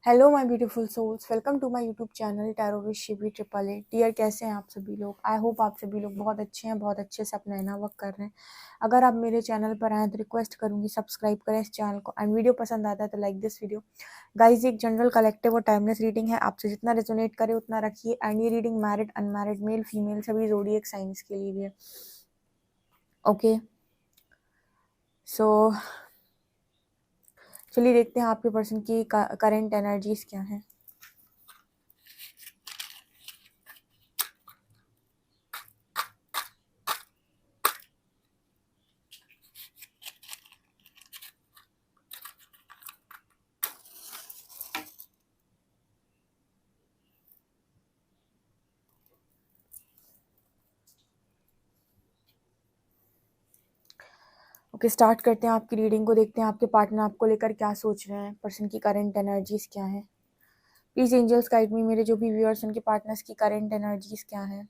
Hello my beautiful souls, welcome to my YouTube channel tarot with Shivi triple A. Dear, कैसे हैं आप सभी लोग? आई होप आप सभी लोग बहुत अच्छे हैं, बहुत अच्छे से अपना इना वर्क कर रहे हैं। अगर आप मेरे चैनल पर आए तो रिक्वेस्ट करूंगी सब्सक्राइब करें इस चैनल को, एंड वीडियो पसंद आता है तो लाइक दिस वीडियो। गाइज, एक जनरल कलेक्टिव और टाइमलेस रीडिंग है, आपसे जितना रेजोनेट करे उतना रखिए। एंड ये reading married, unmarried, male female सभी ज़ोडिएक साइंस के लिए भी है। ओके, सो चलिए देखते हैं आपके पर्सन की करंट एनर्जीज क्या है। ओके, स्टार्ट करते हैं आपकी रीडिंग को। देखते हैं आपके पार्टनर आपको लेकर क्या सोच रहे हैं, पर्सन की करंट एनर्जीज क्या है। प्लीज एंजल्स गाइड मी, मेरे जो भी व्यूअर्स उनके पार्टनर्स की करंट एनर्जीज क्या है।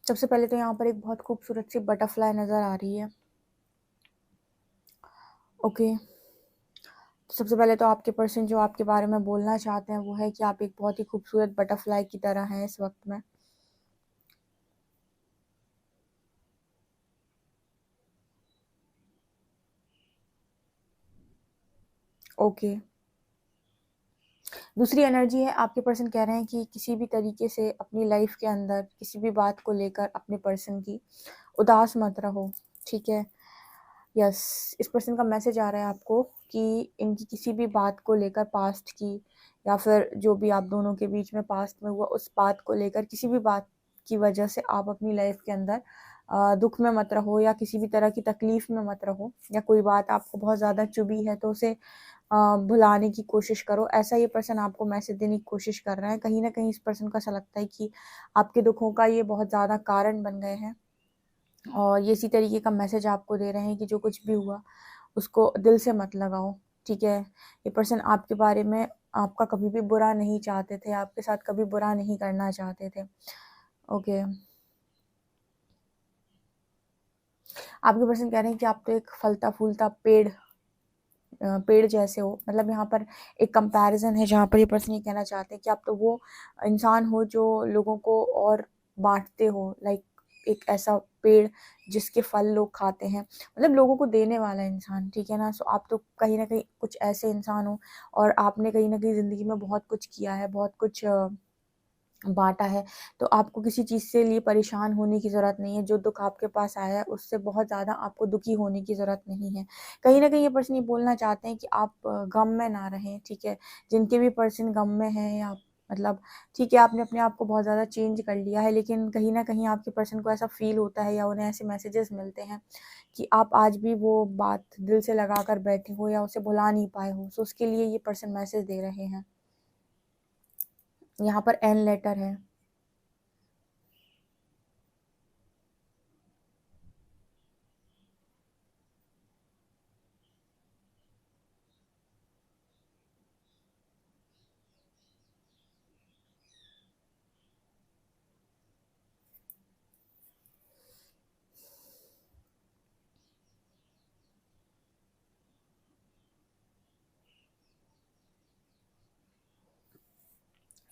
सबसे पहले तो यहाँ पर एक बहुत खूबसूरत सी बटरफ्लाई नजर आ रही है। ओके, तो सबसे पहले तो आपके पर्सन जो आपके बारे में बोलना चाहते हैं वो है कि आप एक बहुत ही खूबसूरत बटरफ्लाई की तरह हैं इस वक्त में। ओके, दूसरी एनर्जी है, आपके पर्सन कह रहे हैं कि किसी भी तरीके से अपनी लाइफ के अंदर किसी भी बात को लेकर अपने पर्सन की उदास मत रहो। ठीक है, यस, इस पर्सन का मैसेज आ रहा है आपको कि इनकी किसी भी बात को लेकर, पास्ट की या फिर जो भी आप दोनों के बीच में पास्ट में हुआ उस बात को लेकर, किसी भी बात की वजह से आप अपनी लाइफ के अंदर दुख में मत रहो या किसी भी तरह की तकलीफ में मत रहो, या कोई बात आपको बहुत ज़्यादा चुभी है तो उसे भुलाने की कोशिश करो। ऐसा ये पर्सन आपको मैसेज देने की कोशिश कर रहा है। कहीं ना कहीं इस पर्सन का ऐसा लगता है कि आपके दुखों का ये बहुत ज़्यादा कारण बन गए हैं, और ये इसी तरीके का मैसेज आपको दे रहे हैं कि जो कुछ भी हुआ उसको दिल से मत लगाओ। ठीक है, ये पर्सन आपके बारे में आपका कभी भी बुरा नहीं चाहते थे, आपके साथ कभी बुरा नहीं करना चाहते थे। ओके, आपके पर्सन कह रहे हैं कि आप तो एक फलता फूलता पेड़ जैसे हो। मतलब यहाँ पर एक कंपैरिजन है जहाँ पर ये पर्सन ये कहना चाहते हैं कि आप तो वो इंसान हो जो लोगों को और बांटते हो, लाइक एक ऐसा पेड़ जिसके फल लोग खाते हैं, मतलब लोगों को देने वाला इंसान। ठीक है ना, सो आप तो कहीं ना कहीं कुछ ऐसे इंसान हो, और आपने कहीं ना कहीं ज़िंदगी में बहुत कुछ किया है, बहुत कुछ बाँटा है। तो आपको किसी चीज़ से लिए परेशान होने की ज़रूरत नहीं है। जो दुःख आपके पास आया है उससे बहुत ज़्यादा आपको दुखी होने की ज़रूरत नहीं है। कहीं न कहीं ये पर्सन ये बोलना चाहते हैं कि आप गम में ना रहें। ठीक है? जिनके भी पर्सन गम में हैं, या मतलब ठीक है, आपने अपने आप को बहुत ज़्यादा चेंज कर लिया है, लेकिन कहीं न कहीं आपके पर्सन को ऐसा फ़ील होता है या उन्हें ऐसे मैसेजेस मिलते हैं कि आप आज भी वो बात दिल से लगा कर बैठे हो या उसे भुला नहीं पाए हो। सो उसके लिए ये पर्सन मैसेज दे रहे हैं। यहाँ पर एन लेटर है।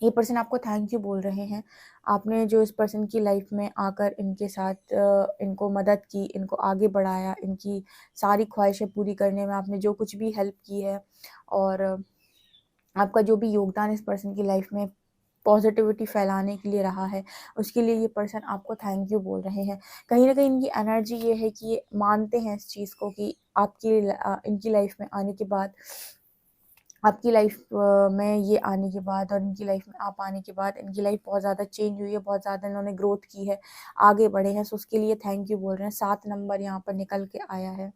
ये पर्सन आपको थैंक यू बोल रहे हैं। आपने जो इस पर्सन की लाइफ में आकर इनके साथ इनको मदद की, इनको आगे बढ़ाया, इनकी सारी ख्वाहिशें पूरी करने में आपने जो कुछ भी हेल्प की है, और आपका जो भी योगदान इस पर्सन की लाइफ में पॉजिटिविटी फैलाने के लिए रहा है, उसके लिए ये पर्सन आपको थैंक यू बोल रहे हैं। कहीं ना कहीं इनकी एनर्जी ये है कि ये मानते हैं इस चीज़ को कि इनकी लाइफ में आने के बाद, आपकी लाइफ में ये आने के बाद और इनकी लाइफ में आप आने के बाद इनकी लाइफ बहुत ज़्यादा चेंज हुई है, बहुत ज़्यादा इन्होंने ग्रोथ की है, आगे बढ़े हैं। सो उसके लिए थैंक यू बोल रहे हैं। 7 नंबर यहाँ पर निकल के आया है।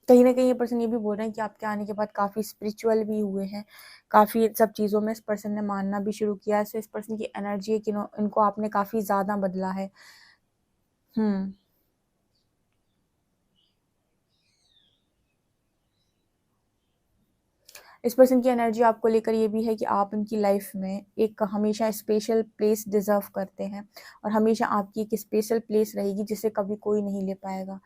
कहीं न कहीं ये पर्सन ये भी बोल रहे हैं कि आपके आने के बाद काफ़ी स्पिरिचुअल भी हुए हैं, काफ़ी इन सब चीज़ों में इस पर्सन ने मानना भी शुरू किया है। सो इस पर्सन की एनर्जी है कि इनको आपने काफ़ी ज़्यादा बदला है। हुँ। इस पर्सन की एनर्जी आपको लेकर ये भी है कि आप उनकी लाइफ में एक हमेशा स्पेशल प्लेस डिज़र्व करते हैं और हमेशा आपकी एक स्पेशल प्लेस रहेगी जिसे कभी कोई नहीं ले पाएगा,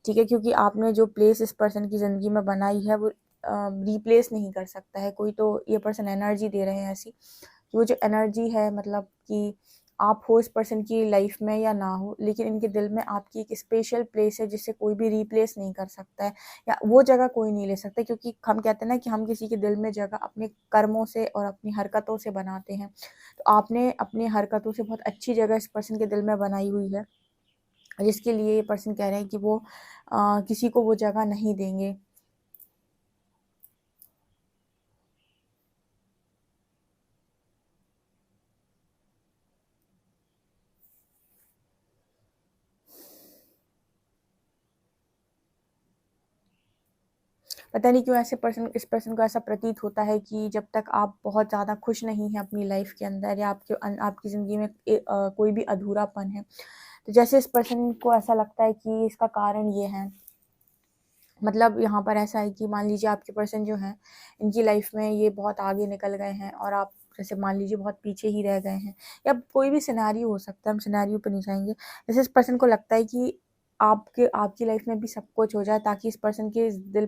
ठीक है? क्योंकि आपने जो प्लेस इस पर्सन की ज़िंदगी में बनाई है वो रिप्लेस नहीं कर सकता है कोई। तो ये पर्सन एनर्जी दे रहे हैं ऐसी, कि वो जो एनर्जी है मतलब कि आप हो इस पर्सन की लाइफ में या ना हो, लेकिन इनके दिल में आपकी एक स्पेशल प्लेस है जिसे कोई भी रिप्लेस नहीं कर सकता है, या वो जगह कोई नहीं ले सकता। क्योंकि हम कहते हैं ना कि हम किसी के दिल में जगह अपने कर्मों से और अपनी हरकतों से बनाते हैं। तो आपने अपनी हरकतों से बहुत अच्छी जगह इस पर्सन के दिल में बनाई हुई है, जिसके लिए ये पर्सन कह रहे हैं कि वो किसी को वो जगह नहीं देंगे। पता नहीं क्यों ऐसे पर्सन इस पर्सन को ऐसा प्रतीत होता है कि जब तक आप बहुत ज़्यादा खुश नहीं हैं अपनी लाइफ के अंदर, या आपकी ज़िंदगी में कोई भी अधूरापन है, तो जैसे इस पर्सन को ऐसा लगता है कि इसका कारण ये है। मतलब यहाँ पर ऐसा है कि मान लीजिए आपके पर्सन जो हैं, इनकी लाइफ में ये बहुत आगे निकल गए हैं और आप जैसे मान लीजिए बहुत पीछे ही रह गए हैं, या कोई भी सिनेरियो हो सकता है, हम सिनेरियो पे नहीं जाएँगे। जैसे इस पर्सन को लगता है कि आपकी लाइफ में भी सब कुछ हो जाए ताकि इस पर्सन के दिल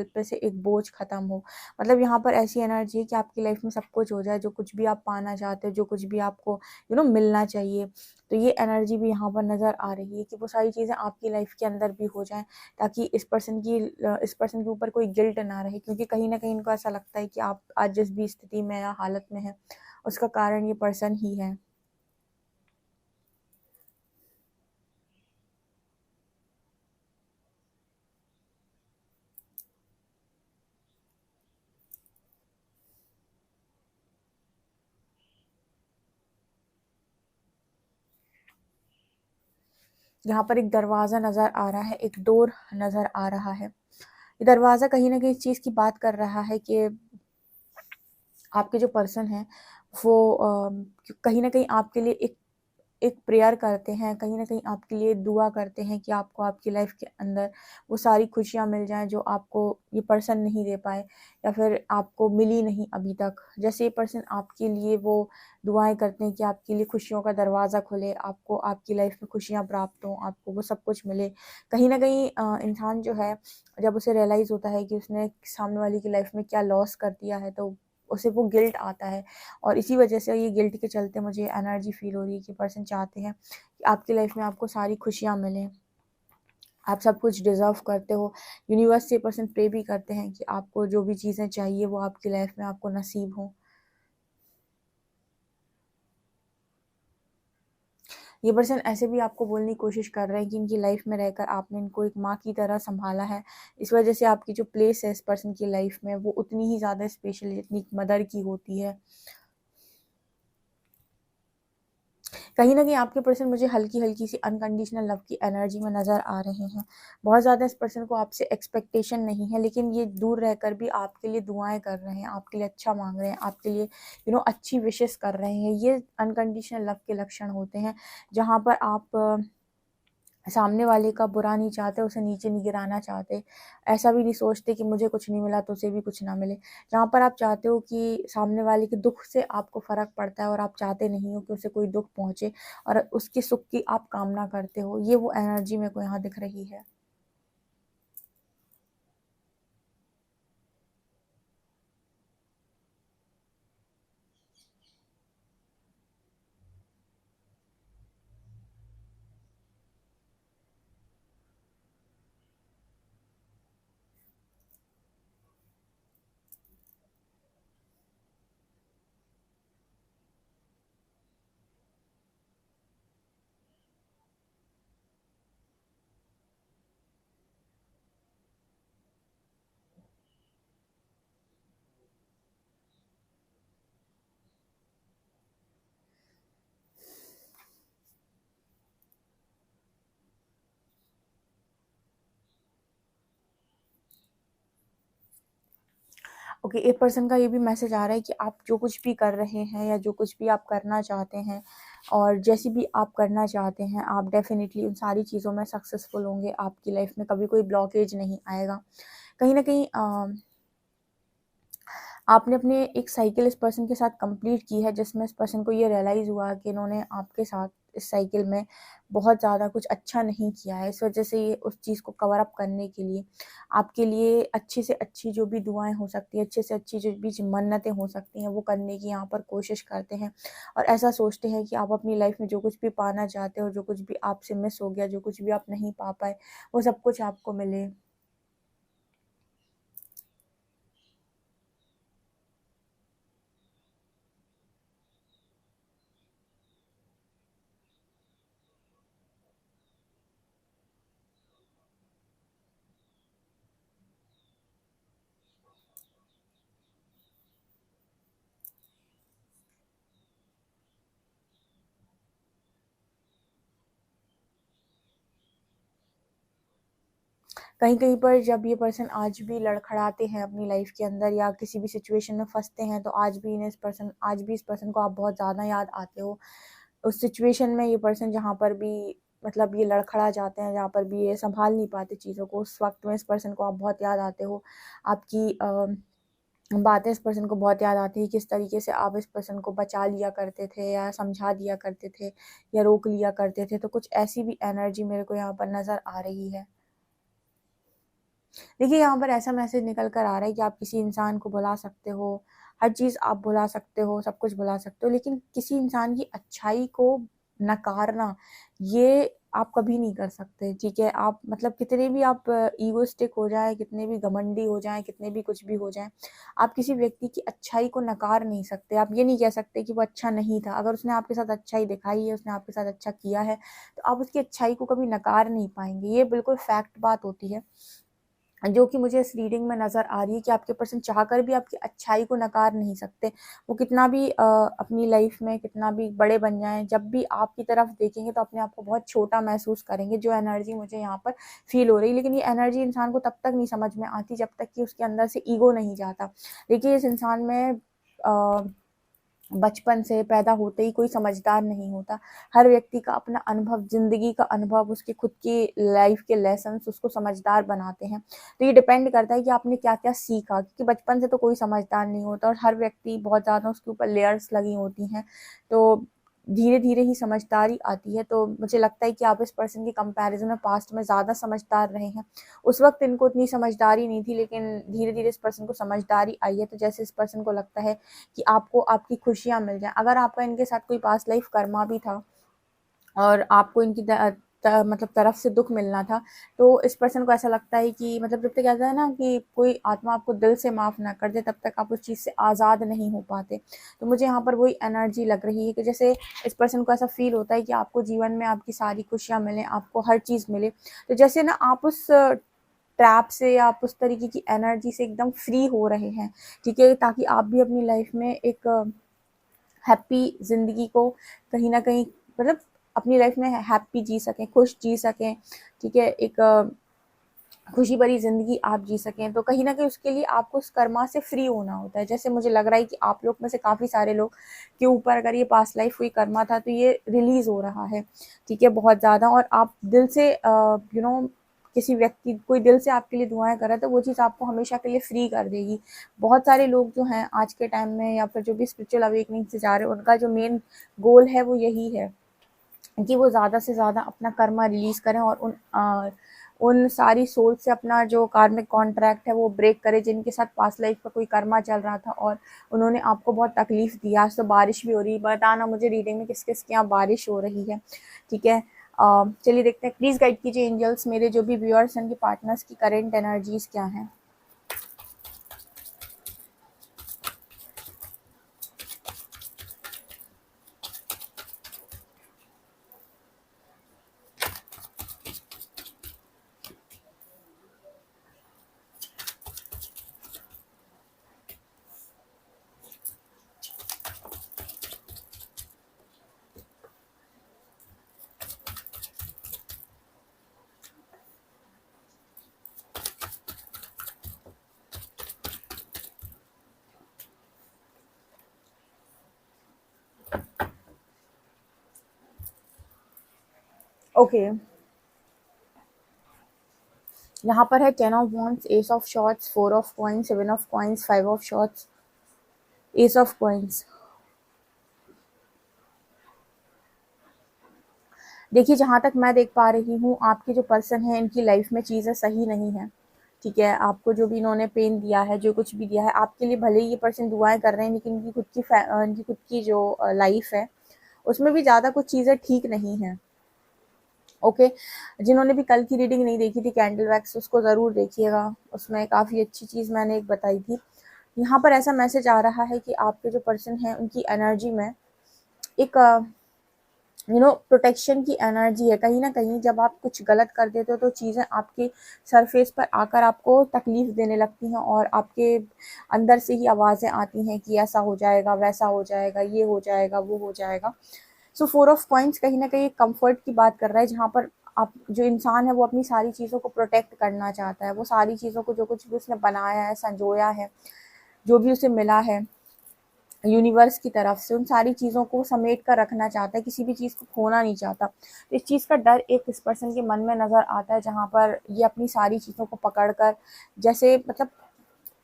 पे से एक बोझ खत्म हो। मतलब यहाँ पर ऐसी एनर्जी है कि आपकी लाइफ में सब कुछ हो जाए, जो कुछ भी आप पाना चाहते हो, जो कुछ भी आपको मिलना चाहिए। तो ये एनर्जी भी यहाँ पर नज़र आ रही है कि वो सारी चीज़ें आपकी लाइफ के अंदर भी हो जाएँ, ताकि इस पर्सन के ऊपर कोई गिल्ट ना रहे। क्योंकि कहीं न कहीं इनको ऐसा लगता है कि आप आज जिस भी स्थिति में या हालत में हैं, उसका कारण ये पर्सन ही है। यहाँ पर एक दरवाज़ा नज़र आ रहा है, एक डोर नज़र आ रहा है। ये दरवाज़ा कहीं न कहीं इस चीज़ की बात कर रहा है कि आपके जो पर्सन हैं वो कहीं न कहीं आपके लिए एक एक प्रेयर करते हैं, कहीं न कहीं आपके लिए दुआ करते हैं कि आपको आपकी लाइफ़ के अंदर वो सारी खुशियाँ मिल जाएँ जो आपको ये पर्सन नहीं दे पाए, या फिर आपको मिली नहीं अभी तक। जैसे ये पर्सन आपके लिए वो दुआएँ करते हैं कि आपके लिए खुशियों का दरवाज़ा खुले, आपको आपकी लाइफ़ में खुशियाँ प्राप्त हों, आपको वो सब कुछ मिले। कहीं न कहीं इंसान जो है, जब उसे रियलाइज़ होता है कि उसने सामने वाले की लाइफ़ में क्या लॉस कर दिया है, तो उसे वो गिल्ट आता है। और इसी वजह से ये गिल्ट के चलते मुझे एनर्जी फ़ील हो रही है कि पर्सन चाहते हैं कि आपकी लाइफ में आपको सारी खुशियाँ मिलें, आप सब कुछ डिज़र्व करते हो। यूनिवर्स से ये पर्सन प्रे भी करते हैं कि आपको जो भी चीज़ें चाहिए वो आपकी लाइफ में आपको नसीब हों। ये पर्सन ऐसे भी आपको बोलने की कोशिश कर रहे हैं कि इनकी लाइफ में रहकर आपने इनको एक माँ की तरह सँभाला है। इस वजह से आपकी जो प्लेस है इस पर्सन की लाइफ में वो उतनी ही ज़्यादा स्पेशल है जितनी एक मदर की होती है। कहीं न कहीं आपके पर्सन मुझे हल्की-हल्की सी अनकंडीशनल लव की एनर्जी में नज़र आ रहे हैं। बहुत ज़्यादा इस पर्सन को आपसे एक्सपेक्टेशन नहीं है, लेकिन ये दूर रहकर भी आपके लिए दुआएँ कर रहे हैं, आपके लिए अच्छा माँग रहे हैं, आपके लिए अच्छी विशेज़ कर रहे हैं। ये अनकंडीशनल लव के लक्षण होते हैं, जहाँ पर आप सामने वाले का बुरा नहीं चाहते, उसे नीचे नहीं गिराना चाहते। ऐसा भी नहीं सोचते कि मुझे कुछ नहीं मिला तो उसे भी कुछ ना मिले। जहाँ पर आप चाहते हो कि सामने वाले के दुःख से आपको फ़र्क पड़ता है और आप चाहते नहीं हो कि उसे कोई दुःख पहुँचे, और उसके सुख की आप कामना करते हो। ये वो एनर्जी मेरे को यहाँ दिख रही है। ओके, एक पर्सन का ये भी मैसेज आ रहा है कि आप जो कुछ भी कर रहे हैं या जो कुछ भी आप करना चाहते हैं और जैसी भी आप करना चाहते हैं, आप डेफिनेटली उन सारी चीज़ों में सक्सेसफुल होंगे। आपकी लाइफ में कभी कोई ब्लॉकेज नहीं आएगा। कहीं न कहीं आपने अपने एक साइकिल इस पर्सन के साथ कंप्लीट की है, जिसमें इस पर्सन को ये रियलाइज़ हुआ कि इन्होंने आपके साथ इस साइकिल में बहुत ज़्यादा कुछ अच्छा नहीं किया है। इस वजह से ये उस चीज़ को कवर अप करने के लिए आपके लिए अच्छी से अच्छी जो भी दुआएँ हो सकती हैं, अच्छे से अच्छी जो भी मन्नतें हो सकती हैं, वो करने की यहाँ पर कोशिश करते हैं और ऐसा सोचते हैं कि आप अपनी लाइफ में जो कुछ भी पाना चाहते हो, जो कुछ भी आपसे मिस हो गया, जो कुछ भी आप नहीं पा पाए, वो सब कुछ आपको मिले। कहीं-कहीं पर जब ये पर्सन आज भी लड़खड़ाते हैं अपनी लाइफ के अंदर या किसी भी सिचुएशन में फँसते हैं, तो आज भी इस पर्सन को आप बहुत ज़्यादा याद आते हो। उस सिचुएशन में ये पर्सन जहाँ पर भी मतलब ये लड़खड़ा जाते हैं, जहाँ पर भी ये सँभाल नहीं पाते चीज़ों को, उस वक़्त में इस पर्सन को आप बहुत याद आते हो। आपकी बातें इस पर्सन को बहुत याद आती है, किस तरीके से आप इस पर्सन को बचा लिया करते थे या समझा दिया करते थे या रोक लिया करते थे। तो कुछ ऐसी भी एनर्जी मेरे को यहाँ पर नज़र आ रही है। देखिए, यहाँ पर ऐसा मैसेज निकल कर आ रहा है कि आप किसी इंसान को भुला सकते हो, हर चीज़ आप भुला सकते हो, सब कुछ भुला सकते हो, लेकिन किसी इंसान की अच्छाई को नकारना, ये आप कभी नहीं कर सकते, ठीक है? आप मतलब कितने भी आप ईगोइस्टिक हो जाएँ, कितने भी घमंडी हो जाएँ, कितने भी कुछ भी हो जाएँ, आप किसी व्यक्ति की अच्छाई को नकार नहीं सकते। आप ये नहीं कह सकते कि वो अच्छा नहीं था। अगर उसने आपके साथ अच्छाई दिखाई है, उसने आपके साथ अच्छा किया है, तो आप उसकी अच्छाई को कभी नकार नहीं पाएँगे। ये बिल्कुल फैक्ट बात होती है। जो कि मुझे इस रीडिंग में नज़र आ रही है कि आपके पर्सन चाहकर भी आपकी अच्छाई को नकार नहीं सकते। वो कितना भी अपनी लाइफ में कितना भी बड़े बन जाएँ, जब भी आपकी तरफ देखेंगे तो अपने आप को बहुत छोटा महसूस करेंगे, जो एनर्जी मुझे यहाँ पर फ़ील हो रही है। लेकिन ये एनर्जी इंसान को तब तक नहीं समझ में आती जब तक कि उसके अंदर से ईगो नहीं जाता। देखिए, इस इंसान में अ बचपन से पैदा होते ही कोई समझदार नहीं होता। हर व्यक्ति का अपना अनुभव, ज़िंदगी का अनुभव, उसकी खुद की लाइफ़ के लेसन्स उसको समझदार बनाते हैं। तो ये डिपेंड करता है कि आपने क्या-क्या सीखा, क्योंकि बचपन से तो कोई समझदार नहीं होता और हर व्यक्ति बहुत ज़्यादा उसके ऊपर लेयर्स लगी होती हैं। तो धीरे-धीरे ही समझदारी आती है। तो मुझे लगता है कि आप इस पर्सन के कंपैरिज़न में पास्ट में ज़्यादा समझदार रहे हैं। उस वक़्त इनको इतनी समझदारी नहीं थी, लेकिन धीरे-धीरे इस पर्सन को समझदारी आई है। तो जैसे इस पर्सन को लगता है कि आपको आपकी खुशियाँ मिल जाएँ। अगर आपका इनके साथ कोई पास्ट लाइफ कर्मा भी था और आपको इनकी मतलब तरफ से दुःख मिलना था, तो इस पर्सन को ऐसा लगता है कि मतलब जब तक कहते हैं ना कि कोई आत्मा आपको दिल से माफ़ ना कर दे, तब तक आप उस चीज़ से आज़ाद नहीं हो पाते। तो मुझे यहाँ पर वही एनर्जी लग रही है कि जैसे इस पर्सन को ऐसा फ़ील होता है कि आपको जीवन में आपकी सारी खुशियाँ मिलें, आपको हर चीज़ मिले। तो जैसे ना आप उस ट्रैप से या आप उस तरीके की एनर्जी से एकदम फ्री हो रहे हैं, ठीक है? ताकि आप भी अपनी लाइफ़ में एक हैप्पी ज़िंदगी को कहीं न कहीं मतलब अपनी लाइफ़ में हैप्पी जी सकें, खुश जी सकें, ठीक है? एक खुशी भरी ज़िंदगी आप जी सकें, तो कहीं न कहीं उसके लिए आपको उस कर्मा से फ्री होना होता है। जैसे मुझे लग रहा है कि आप लोग में से काफ़ी सारे लोग के ऊपर अगर ये पास्ट लाइफ़ कोई कर्मा था, तो ये रिलीज़ हो रहा है, ठीक है? बहुत ज़्यादा और आप दिल से यू नो किसी व्यक्ति कोई दिल से आपके लिए दुआएँ कर रहा है, तो वो चीज़ आपको हमेशा के लिए फ्री कर देगी। बहुत सारे लोग जो हैं आज के टाइम में या फिर जो भी स्पिरिचुअल अवेकनिंग से जा रहे हैं, उनका जो मेन गोल है, वो यही है कि वो ज़्यादा से ज़्यादा अपना कर्मा रिलीज़ करें और उन सारी सोल से अपना जो कार्मिक कॉन्ट्रैक्ट है वो ब्रेक करें, जिनके साथ पास्ट लाइफ का कोई कर्मा चल रहा था और उन्होंने आपको बहुत तकलीफ़ दी। आज तो बारिश भी हो रही है, बताना मुझे रीडिंग में किस-किस के यहाँ बारिश हो रही है, ठीक है? चलिए देखते हैं, प्लीज़ गाइड कीजिए एंजल्स मेरे जो भी व्यूअर्स हैं, उनके पार्टनर्स की करंट एनर्जीज़ क्या हैं? ओके, यहाँ पर है 10 of wands, S of shorts, 4 of coins, 7 of coins, 5 of shorts, S of coins. देखिए, जहाँ तक मैं देख पा रही हूँ, आपके जो पर्सन है इनकी लाइफ में चीज़ें सही नहीं है, ठीक है। आपको जो भी इन्होंने पेन दिया है, जो कुछ भी दिया है, आपके लिए भले ही ये पर्सन दुआएं कर रहे हैं, लेकिन इनकी खुद की जो लाइफ है उसमें भी ज़्यादा कुछ चीज़ें ठीक नहीं हैं। ओके, जिन्होंने भी कल की रीडिंग नहीं देखी थी कैंडल वैक्स, उसको ज़रूर देखिएगा, उसमें काफ़ी अच्छी चीज़ मैंने एक बताई थी। यहाँ पर ऐसा मैसेज आ रहा है कि आपके जो पर्सन है उनकी एनर्जी में एक प्रोटेक्शन की एनर्जी है। कहीं ना कहीं जब आप कुछ गलत कर देते हो तो चीज़ें आपके सरफेस पर आकर आपको तकलीफ देने लगती हैं, और आपके अंदर से ही आवाज़ें आती हैं कि ऐसा हो जाएगा, वैसा हो जाएगा, ये हो जाएगा, वो हो जाएगा। सो 4 ऑफ कॉइन्स कहीं ना कहीं कंफर्ट की बात कर रहा है, जहाँ पर आप जो इंसान है वो अपनी सारी चीज़ों को प्रोटेक्ट करना चाहता है। वो सारी चीज़ों को, जो कुछ भी उसने बनाया है, संजोया है, जो भी उसे मिला है यूनिवर्स की तरफ से, उन सारी चीज़ों को समेट कर रखना चाहता है, किसी भी चीज़ को खोना नहीं चाहता। तो इस चीज़ का डर एक इस पर्सन के मन में नज़र आता है, जहाँ पर ये अपनी सारी चीज़ों को पकड़ कर, जैसे मतलब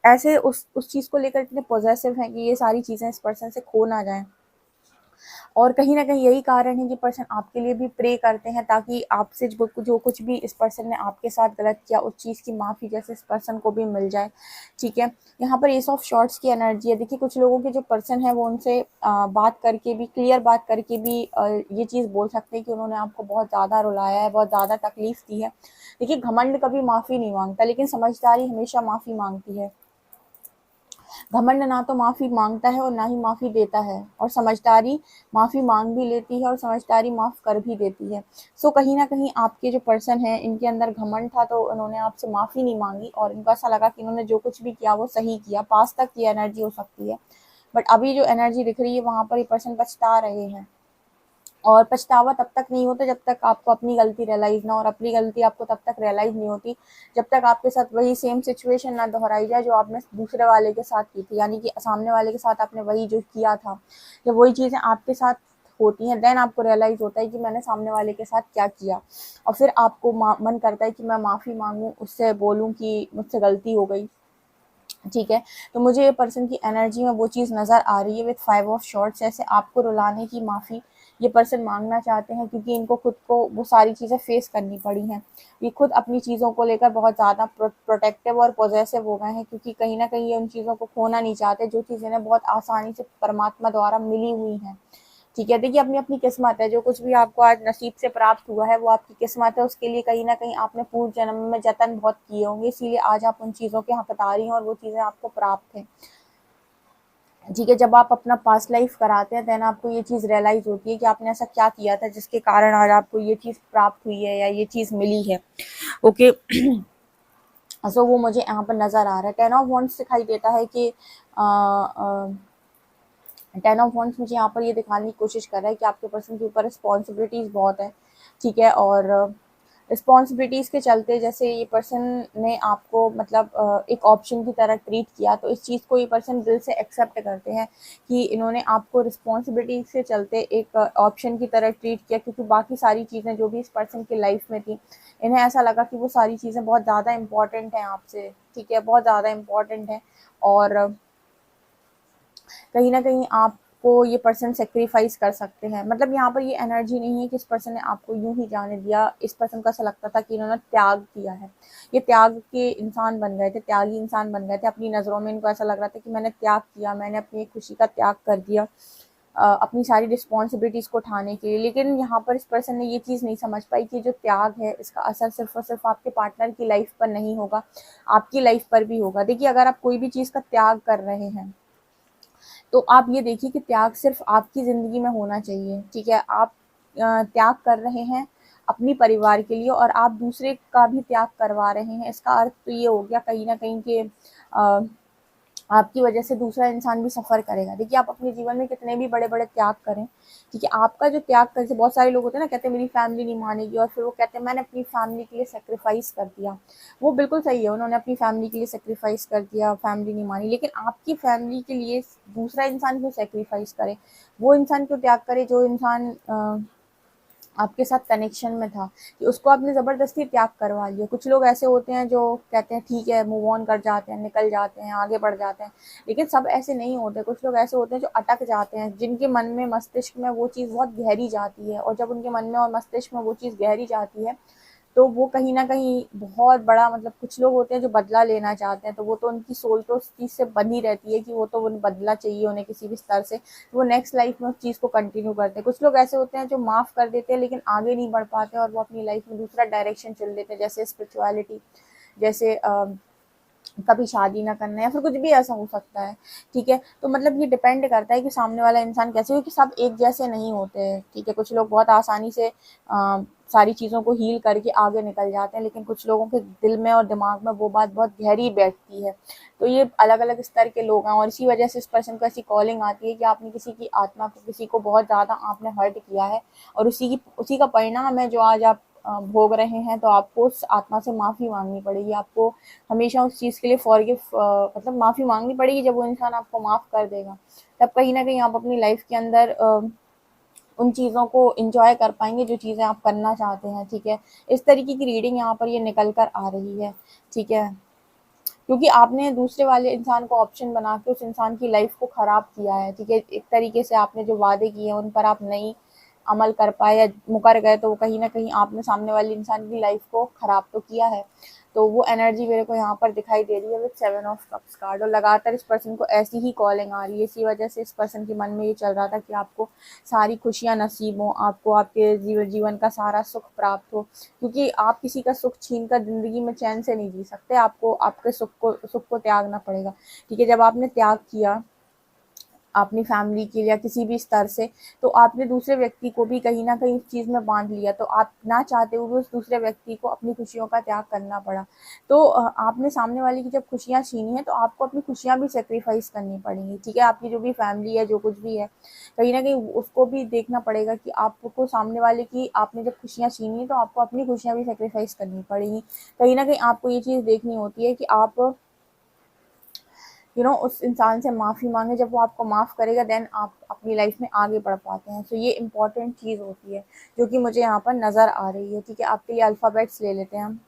ऐसे उस चीज़ को लेकर इतने पॉजेसिव हैं कि ये सारी चीज़ें इस पर्सन से खो ना जाएं। और कहीं ना कहीं यही कारण है कि पर्सन आपके लिए भी प्रे करते हैं, ताकि आपसे जो कुछ भी इस पर्सन ने आपके साथ गलत किया, उस चीज़ की माफ़ी जैसे इस पर्सन को भी मिल जाए, ठीक है। यहाँ पर एस ऑफ शॉर्ट्स की एनर्जी है। देखिए, कुछ लोगों के जो पर्सन है वो उनसे बात करके भी, क्लियर बात करके भी ये चीज़ बोल सकते हैं कि उन्होंने आपको बहुत ज़्यादा रुलाया है, बहुत ज़्यादा तकलीफ दी है। देखिए, घमंड कभी माफ़ी नहीं मांगता, लेकिन समझदारी हमेशा माफ़ी मांगती है। घमंड ना तो माफ़ी मांगता है और ना ही माफ़ी देता है, और समझदारी माफ़ी मांग भी लेती है और समझदारी माफ़ कर भी देती है। सो कहीं ना कहीं आपके जो पर्सन है इनके अंदर घमंड था, तो उन्होंने आपसे माफ़ी नहीं मांगी, और इनको ऐसा लगा कि इन्होंने जो कुछ भी किया वो सही किया। पास तक की एनर्जी हो सकती है, बट अभी जो एनर्जी दिख रही है वहाँ पर ये पर्सन पछता रहे हैं। और पछतावा तब तक नहीं होता जब तक आपको अपनी गलती रियलाइज़ ना हो, और अपनी गलती आपको तब तक रियलाइज़ नहीं होती जब तक आपके साथ वही सेम सिचुएशन ना दोहराई जाए जो आपने दूसरे वाले के साथ की थी। यानी कि सामने वाले के साथ आपने वही जो किया था, जब वही चीज़ें आपके साथ होती हैं, देन आपको रियलाइज़ होता है कि मैंने सामने वाले के साथ क्या किया, और फिर आपको मन करता है कि मैं माफ़ी मांगूँ, उससे बोलूँ कि मुझसे गलती हो गई, ठीक है। तो मुझे ये पर्सन की एनर्जी में वो चीज़ नज़र आ रही है विथ 5 ऑफ शॉर्ट्स। ऐसे आपको रुलाने की माफ़ी ये पर्सन मांगना चाहते हैं, क्योंकि इनको खुद को वो सारी चीज़ें फेस करनी पड़ी हैं। ये खुद अपनी चीज़ों को लेकर बहुत ज़्यादा प्रोटेक्टिव और पॉजेसिव हो गए हैं, क्योंकि कहीं ना कहीं ये उन चीज़ों को खोना नहीं चाहते जो चीज़ इन्हें बहुत आसानी से परमात्मा द्वारा मिली हुई हैं, ठीक है। देखिए, अपनी अपनी किस्मत है, जो कुछ भी आपको आज नसीब से प्राप्त हुआ है वो आपकी किस्मत है। उसके लिए कहीं ना कहीं आपने पूर्व जन्म में जतन बहुत किए होंगे, इसीलिए आज आप उन चीज़ों के हकदार हैं और वो चीज़ें आपको प्राप्त हैं, ठीक है। जब आप अपना पास्ट लाइफ कराते हैं, देन आपको ये चीज़ रियलाइज़ होती है कि आपने ऐसा क्या किया था जिसके कारण आज आपको ये चीज़ प्राप्त हुई है या ये चीज़ मिली है। ओके, सो वो मुझे यहाँ पर नज़र आ रहा है। 10 ऑफ वॉन्ड्स दिखाई देता है कि 10 ऑफ वॉन्ड्स मुझे यहाँ पर ये दिखाने की कोशिश कर रहा है कि आपके पर्सन के ऊपर रिस्पॉन्सिबिलिटीज़ बहुत है, ठीक है। और रिस्पॉन्सिबिलिटीज़ के चलते जैसे ये पर्सन ने आपको मतलब एक ऑप्शन की तरह ट्रीट किया, तो इस चीज़ को ये पर्सन दिल से एक्सेप्ट करते हैं कि इन्होंने आपको रिस्पॉन्सिबिलिटी से चलते एक ऑप्शन की तरह ट्रीट किया, क्योंकि बाकी सारी चीज़ें जो भी इस पर्सन की लाइफ में थी, इन्हें ऐसा लगा कि वो सारी चीज़ें बहुत ज़्यादा इंपॉर्टेंट हैं आपसे, ठीक है, बहुत ज़्यादा इंपॉर्टेंट है। और कहीं न कहीं आपको ये पर्सन सैक्रिफाइस कर सकते हैं। मतलब यहाँ पर ये एनर्जी नहीं है कि इस पर्सन ने आपको यूँ ही जाने दिया। इस पर्सन को ऐसा लगता था कि इन्होंने त्याग किया है। ये त्याग के इंसान बन गए थे, त्यागी इंसान बन गए थे। अपनी नज़रों में इनको ऐसा लग रहा था कि मैंने त्याग किया, मैंने अपनी खुशी का त्याग कर दिया अपनी सारी रिस्पॉन्सिबिलिटीज़ को उठाने के लिए। लेकिन यहाँ पर इस पर्सन ने ये चीज़ नहीं समझ पाई कि जो त्याग है इसका असर सिर्फ़ और सिर्फ़ आपके पार्टनर की लाइफ़ पर नहीं होगा, आपकी लाइफ़ पर भी होगा। देखिए, अगर आप कोई भी चीज़ का त्याग कर रहे हैं, तो आप ये देखिए कि त्याग सिर्फ आपकी ज़िंदगी में होना चाहिए, ठीक है। आप त्याग कर रहे हैं अपनी परिवार के लिए और आप दूसरे का भी त्याग करवा रहे हैं। इसका अर्थ तो ये हो गया कहीं न कहीं कि आपकी वजह से दूसरा इंसान भी सफ़र करेगा। देखिए, आप अपने जीवन में कितने भी बड़े-बड़े त्याग करें, ठीक है, आपका जो त्याग कर, जैसे बहुत सारे लोग होते हैं ना, कहते हैं मेरी फैमिली नहीं मानेगी, और फिर वो कहते हैं मैंने अपनी फैमिली के लिए सैक्रिफाइस कर दिया। वो बिल्कुल सही है, उन्होंने अपनी फैमिली के लिए सैक्रिफाइस कर दिया, फैमिली नहीं मानी, लेकिन आपकी फैमिली के लिए दूसरा इंसान क्यों सैक्रिफाइस करे? वो इंसान क्यों त्याग करे जो इंसान आपके साथ कनेक्शन में था, कि उसको आपने ज़बरदस्ती त्याग करवा लिया। कुछ लोग ऐसे होते हैं जो कहते हैं ठीक है, मूव ऑन कर जाते हैं, निकल जाते हैं, आगे बढ़ जाते हैं, लेकिन सब ऐसे नहीं होते। कुछ लोग ऐसे होते हैं जो अटक जाते हैं, जिनके मन में, मस्तिष्क में वो चीज़ बहुत गहरी जाती है, और जब उनके मन में और मस्तिष्क में वो चीज़ गहरी जाती है, तो वो कहीं न कहीं बहुत बड़ा, मतलब कुछ लोग होते हैं जो बदला लेना चाहते हैं, तो वो तो उनकी सोल तो उस चीज़ से बंधी रहती है कि वो तो उन्हें बदला चाहिए उन्हें किसी भी स्तर से, तो वो नेक्स्ट लाइफ में उस चीज़ को कंटिन्यू करते हैं। कुछ लोग ऐसे होते हैं जो माफ़ कर देते हैं लेकिन आगे नहीं बढ़ पाते, और वो अपनी लाइफ में दूसरा डायरेक्शन चुन लेते हैं, जैसे स्पिरिचुअलिटी, जैसे कभी शादी ना करना, या फिर कुछ भी ऐसा हो सकता है, ठीक है। तो मतलब ये डिपेंड करता है कि सामने वाला इंसान कैसे, क्योंकि सब एक जैसे नहीं होते हैं, ठीक है। कुछ लोग बहुत आसानी से सारी चीज़ों को हील करके आगे निकल जाते हैं, लेकिन कुछ लोगों के दिल में और दिमाग में वो बात बहुत गहरी बैठती है। तो ये अलग अलग स्तर के लोग हैं, और इसी वजह से इस पर्सन को ऐसी कॉलिंग आती है कि आपने किसी की आत्मा को, किसी को बहुत ज़्यादा आपने हर्ट किया है, और उसी का परिणाम है जो आज आप भोग रहे हैं। तो आपको उस आत्मा से माफ़ी मांगनी पड़ेगी, आपको हमेशा उस चीज़ के लिए फॉरगिव, मतलब माफ़ी मांगनी पड़ेगी। जब वो इंसान आपको माफ़ कर देगा, तब कहीं ना कहीं आप अपनी लाइफ के अंदर उन चीज़ों को इंजॉय कर पाएंगे जो चीज़ें आप करना चाहते हैं, ठीक है। इस तरीके की रीडिंग यहाँ पर ये निकल कर आ रही है, ठीक है, क्योंकि आपने दूसरे वाले इंसान को ऑप्शन बना के उस इंसान की लाइफ को ख़राब किया है, ठीक है। एक तरीके से आपने जो वादे किए हैं उन पर आप नहीं अमल कर पाए या मुकर गए, तो कहीं न कहीं आपने सामने वाले इंसान की लाइफ को ख़राब तो किया है। तो वो एनर्जी मेरे को यहाँ पर दिखाई दे रही है विद 7 ऑफ कप्स कार्ड, और लगातार इस पर्सन को ऐसी ही कॉलिंग आ रही है। इसी वजह से इस पर्सन के मन में ये चल रहा था कि आपको सारी खुशियाँ नसीब हों, आपको आपके जीवन का सारा सुख प्राप्त हो, क्योंकि आप किसी का सुख छीन कर ज़िंदगी में चैन से नहीं जी सकते। आपको आपके सुख को त्यागना पड़ेगा, ठीक है। जब आपने त्याग किया अपनी फैमिली के लिए या किसी भी स्तर से, तो आपने दूसरे व्यक्ति को भी कहीं न कहीं उस चीज़ में बाँध लिया, तो आप ना चाहते हुए उस दूसरे व्यक्ति को अपनी खुशियों का त्याग करना पड़ा। तो आपने सामने वाले की जब खुशियाँ छीनी हैं, तो आपको अपनी खुशियाँ भी सैक्रिफ़ाइस करनी पड़ेंगी, ठीक है। आपकी जो भी फैमिली है, जो कुछ भी है, कहीं न कहीं उसको भी देखना पड़ेगा कि आपको सामने वाले की, आपने जब खुशियाँ छीनी हैं, तो आपको अपनी खुशियाँ भी सैक्रिफ़ाइस करनी पड़ेंगी। कहीं न कहीं आपको ये चीज़ देखनी होती है कि आप उस इंसान से माफ़ी मांगे। जब वो आपको माफ़ करेगा, देन आप अपनी लाइफ में आगे बढ़ पाते हैं। तो ये इम्पॉर्टेंट चीज़ होती है जो कि मुझे यहाँ पर नज़र आ रही है, ठीक है। आपके लिए अल्फ़ाबेट्स ले लेते हैं हम।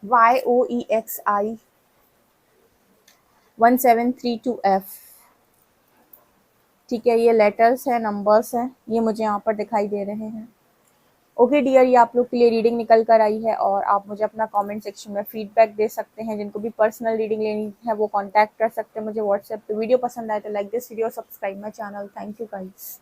YOEXI 1732F, ठीक है। ये लेटर्स हैं, नंबर्स हैं, ये मुझे यहाँ पर दिखाई दे रहे हैं। ओके डियर, ये आप लोग के लिए रीडिंग निकल कर आई है, और आप मुझे अपना कमेंट सेक्शन में फीडबैक दे सकते हैं। जिनको भी पर्सनल रीडिंग लेनी है वो कांटेक्ट कर सकते हैं मुझे व्हाट्सएप पे। वीडियो पसंद आए तो like this video, subscribe my channel. Thank you guys.